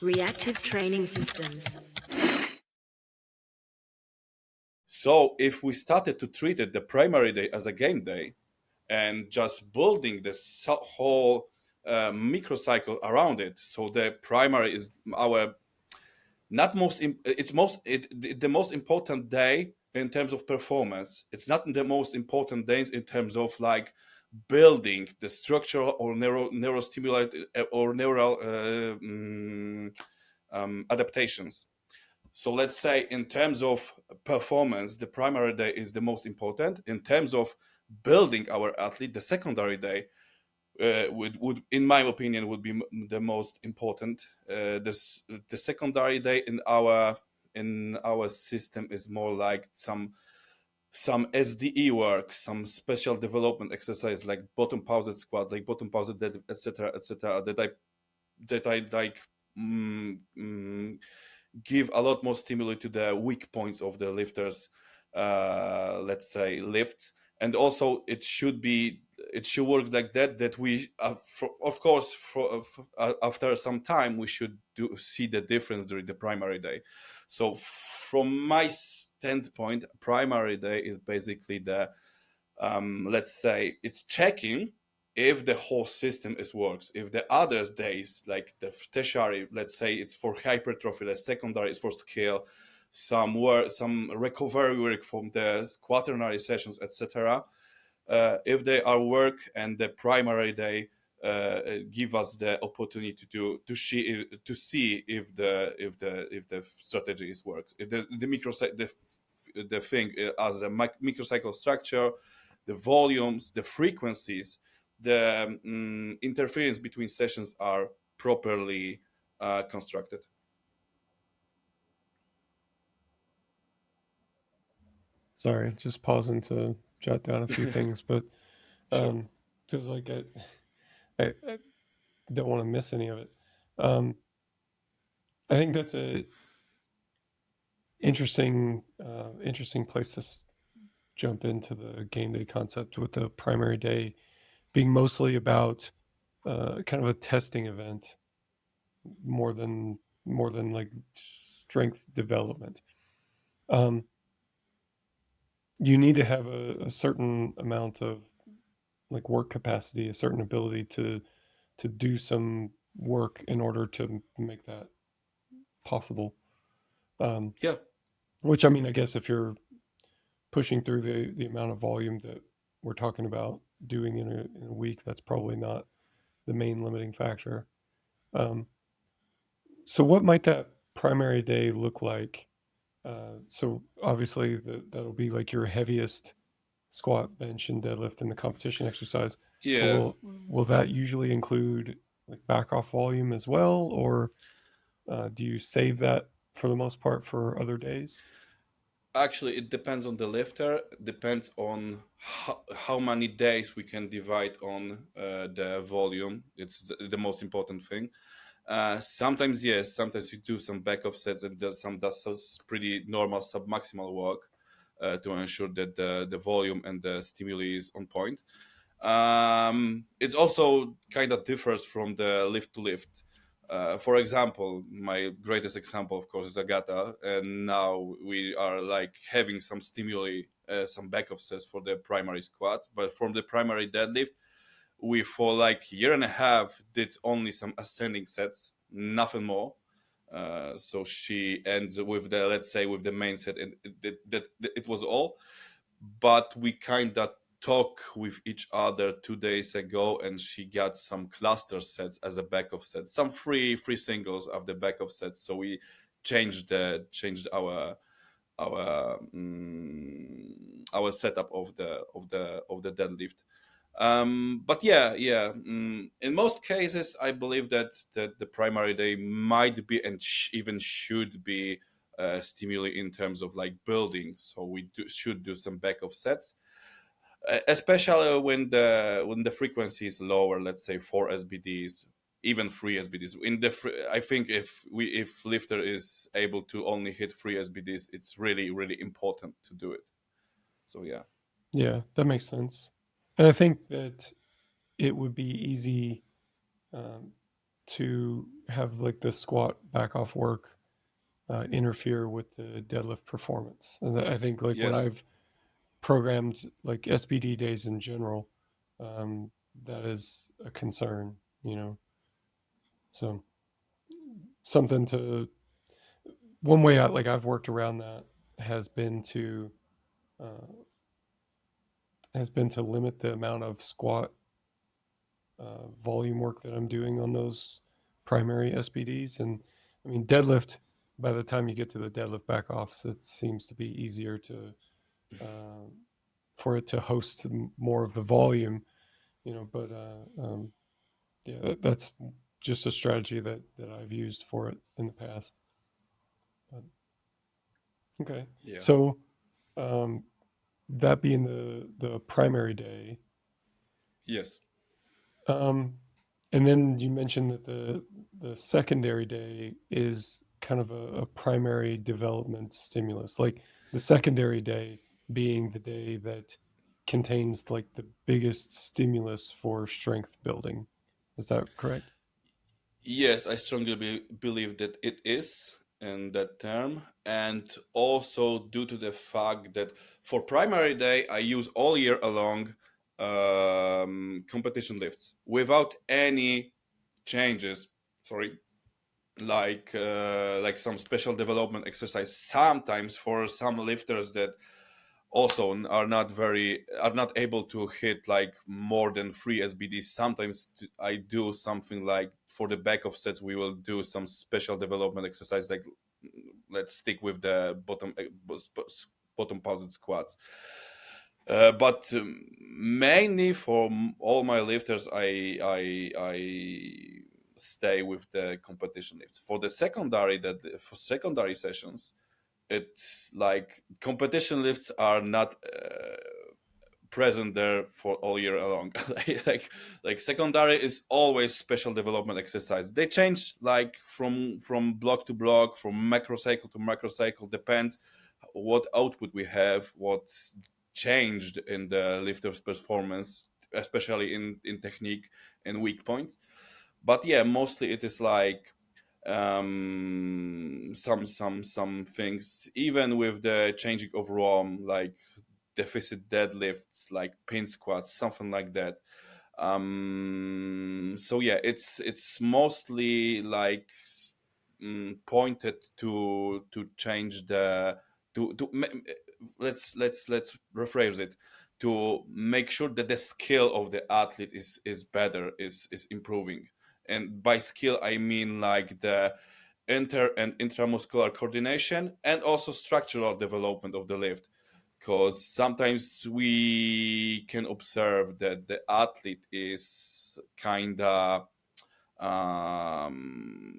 Reactive training systems. So if we started to treat it the primary day as a game day and just building this whole microcycle around it, so the primary is our not most it's most the most important day in terms of performance. It's not the most important day in terms of like building the structural or neurostimulate or neural adaptations. So let's say in terms of performance, the primary day is the most important. In terms of building our athlete, the secondary day would, in my opinion, would be the most important. The secondary day in our system is more like some SDE work, some special development exercise like bottom paused squat, like bottom paused deadlift, etc., that I like give a lot more stimuli to the weak points of the lifters, let's say lifts, and also it should work like that we of course after some time we should see the difference during the primary day. So from my standpoint, primary day is basically the let's say it's checking if the whole system is works. If the other days, like the tertiary, let's say it's for hypertrophy, the secondary is for scale, some work, some recovery work from the quaternary sessions, etc. If they are work, and the primary day give us the opportunity to see if the strategy is works. If the the thing as a microcycle structure, the volumes, the frequencies, the interference between sessions are properly constructed. Sorry, just pausing to jot down a few things, but Sure. because like I don't want to miss any of it. I think that's a interesting place to jump into the game day concept, with the primary day being mostly about kind of a testing event more than like strength development. You need to have a certain amount of like work capacity, a certain ability to do some work in order to make that possible. Yeah. Which, I mean, I guess if you're pushing through the amount of volume that we're talking about doing in a week, that's probably not the main limiting factor. So what might that primary day look like? So obviously that'll be like your heaviest squat, bench, and deadlift in the competition exercise. Yeah. Will that usually include like back off volume as well, or do you save that for the most part for other days? Actually, it depends on the lifter. Depends on how many days we can divide on the volume. It's the most important thing. Sometimes yes, sometimes we do some back offsets and does some pretty normal submaximal work to ensure that the volume and the stimuli is on point. It also kind of differs from the lift to lift. For example, my greatest example, of course, is Agata, and now we are like having some stimuli, some back offsets for the primary squat, but from the primary deadlift, we for like year and a half did only some ascending sets, nothing more. So she ends with the, let's say, with the main set, and it was all. But we kind of talk with each other 2 days ago, and she got some cluster sets as a back of sets, some free singles of the back of sets. So we changed our setup of the deadlift. But yeah. In most cases, I believe that the primary day might be and even should be stimuli in terms of like building. So we should do some back of sets, especially when the frequency is lower. Let's say 4 SBDs, even 3 SBDs. I think if lifter is able to only hit 3 SBDs, it's really important to do it. So yeah. Yeah, that makes sense. And I think that it would be easy to have like the squat back off work interfere with the deadlift performance. And I think like when Yes. I've programmed like SBD days in general, that is a concern, you know. So something to, one way I've worked around that has been to uh, limit the amount of squat volume work that I'm doing on those primary SBDs. And I mean, deadlift, by the time you get to the deadlift back offs, it seems to be easier to for it to host more of the volume, you know. But yeah, that's just a strategy that I've used for it in the past. But, okay, Yeah. so that being the primary day, Yes. and then you mentioned that the secondary day is kind of a primary development stimulus, like the secondary day being the day that contains like the biggest stimulus for strength building. Is that correct? Yes, I strongly believe that it is in that term, and also due to the fact that for primary day I use all year along competition lifts without any changes. Sorry, like some special development exercise. Sometimes for some lifters that also are not able to hit like more than 3 SBDs. Sometimes I do something like for the back of sets we will do some special development exercise, like let's stick with the bottom posit squats. But mainly for all my lifters, I stay with the competition lifts. For the secondary, for secondary sessions, it's like competition lifts are not present there for all year long. like secondary is always special development exercise. They change like from block to block, from microcycle to microcycle, depends what output we have, what's changed in the lifter's performance, especially in technique and weak points. But yeah, mostly it is like some things, even with the changing of ROM, like deficit deadlifts, like pin squats, something like that. So yeah, it's mostly like pointed to change the to let's rephrase it, to make sure that the skill of the athlete is better, is improving. And by skill I mean like the inter and intramuscular coordination and also structural development of the lift, because sometimes we can observe that the athlete is kind of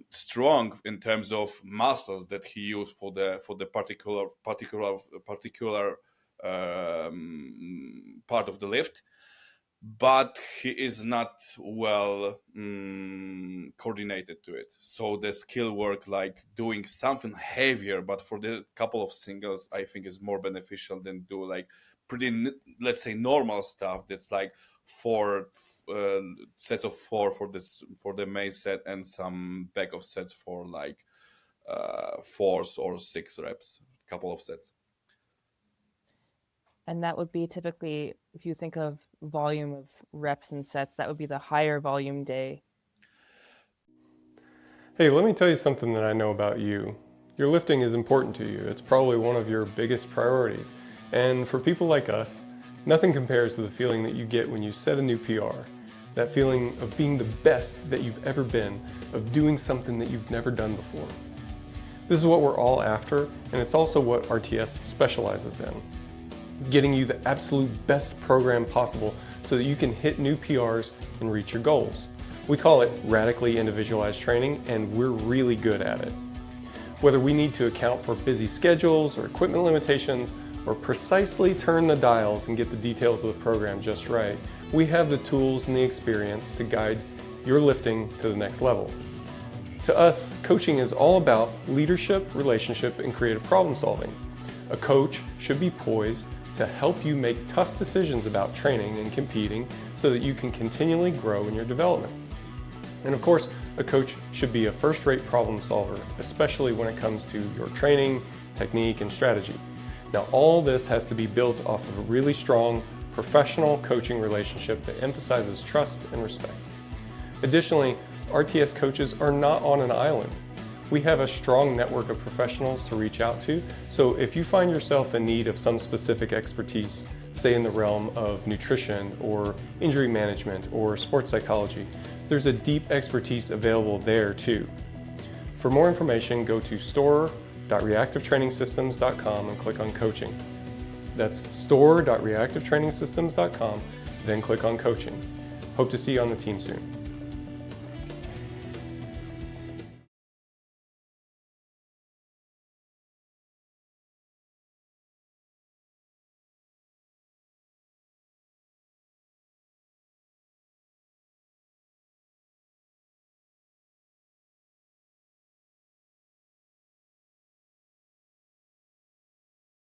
strong in terms of muscles that he used for the particular part of the lift, but he is not well coordinated to it. So the skill work, like doing something heavier, but for the couple of singles, I think is more beneficial than do like let's say normal stuff. That's like four uh, sets of four for the main set and some back of sets for like 4 or 6 reps, couple of sets. And that would be typically, if you think of volume of reps and sets, that would be the higher volume day. Hey, let me tell you something that I know about you. Your lifting is important to you. It's probably one of your biggest priorities. And for people like us, nothing compares to the feeling that you get when you set a new PR. That feeling of being the best that you've ever been, of doing something that you've never done before. This is what we're all after, and it's also what RTS specializes in. Getting you the absolute best program possible so that you can hit new PRs and reach your goals. We call it radically individualized training, and we're really good at it. Whether we need to account for busy schedules or equipment limitations, or precisely turn the dials and get the details of the program just right, we have the tools and the experience to guide your lifting to the next level. To us, coaching is all about leadership, relationship, and creative problem solving. A coach should be poised to help you make tough decisions about training and competing so that you can continually grow in your development. And of course, a coach should be a first-rate problem solver, especially when it comes to your training, technique, and strategy. Now, all this has to be built off of a really strong, professional coaching relationship that emphasizes trust and respect. Additionally, RTS coaches are not on an island. We have a strong network of professionals to reach out to, so if you find yourself in need of some specific expertise, say in the realm of nutrition or injury management or sports psychology, there's a deep expertise available there too. For more information, go to store.reactivetrainingsystems.com and click on coaching. That's store.reactivetrainingsystems.com, then click on coaching. Hope to see you on the team soon.